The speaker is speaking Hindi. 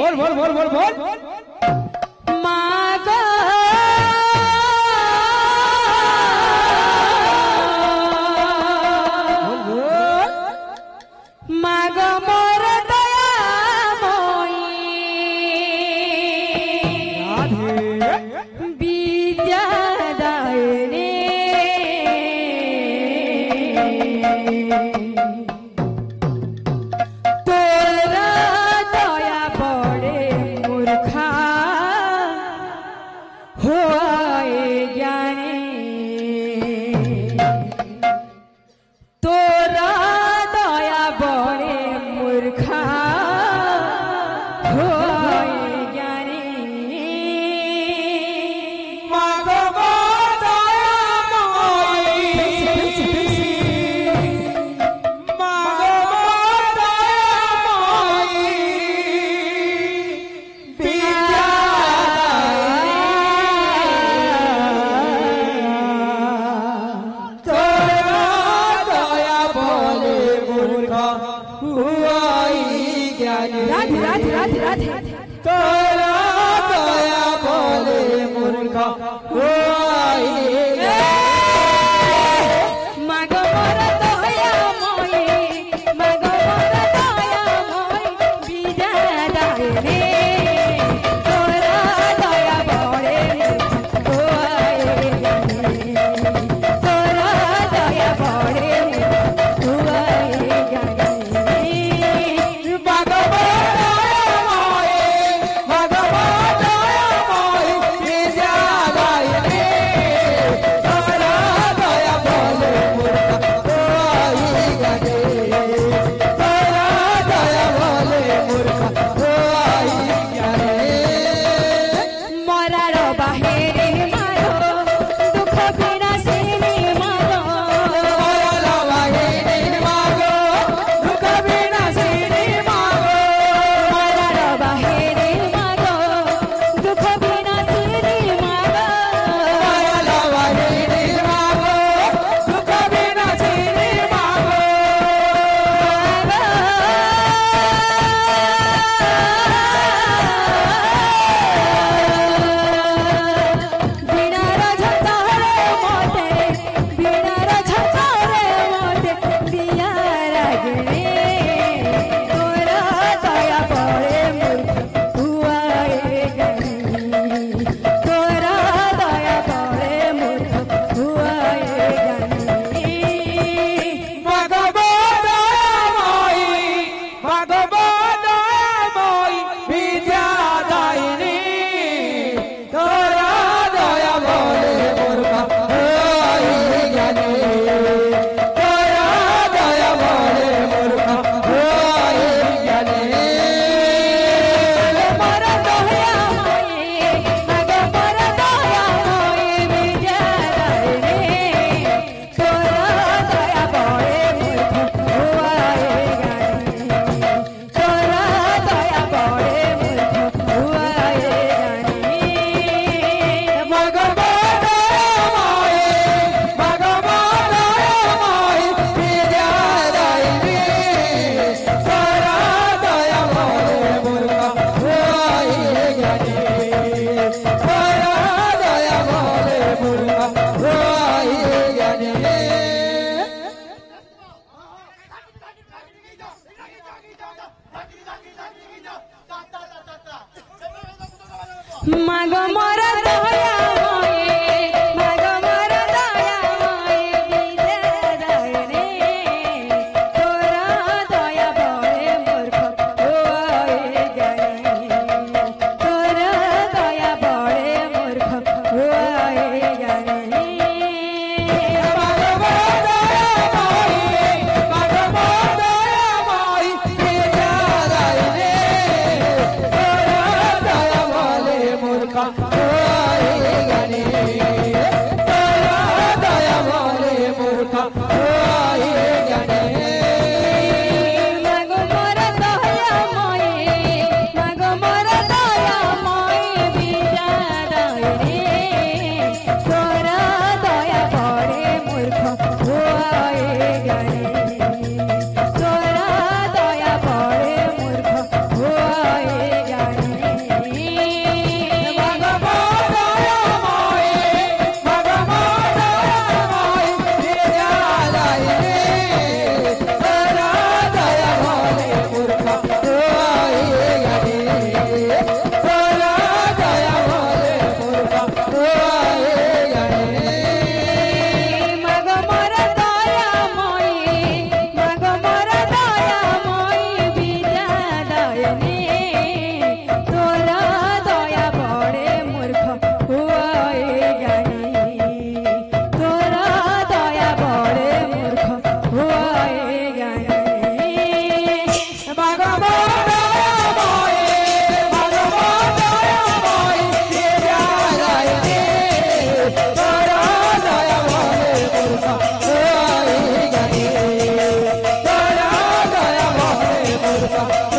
बोल बोल बोल बोल बोल मागो मागो मोर दयामयी विद्यादायिनी तोरा दया बड़े मूर्खा होए ज्ञानी तोरा दया बड़े मूर्खा होए ज्ञानी राधे राधे राधे राधे तोरा दया बोले मूर्खा होई मागो मोर दयामयी मागो मोर दयामयी विद्यादायिनी तोरा दया बड़े होए ज्ञानी तोरा दया बड़े होए ज्ञानी मरार बाहेरे मारो दुख विनाशिनी मारो मरार बाहेरे मारो दुख विनाशिनी मारो बिनार झंझारे मोटे बिनार झंझारे मोटे दिया रागने तोरा दया बड़े मूर्ख हुआए ज्ञानी तोरा दया बड़े मूर्ख हुआए ज्ञानी मोर दयामयी मागो मोर दयामयी विद्यादायिनी तोरा दया बड़े मूर्ख हुआए ज्ञानी तोरा दया बड़े मूर्ख हुआए ज्ञानी मागो मोर दयामयी मागो मोर दयामयी विद्यादायिनी तोरा दया बड़े मूर्ख होए ज्ञानी तोरा दया बड़े मूर्ख होए ज्ञानी मूर्खा होई मूर्खा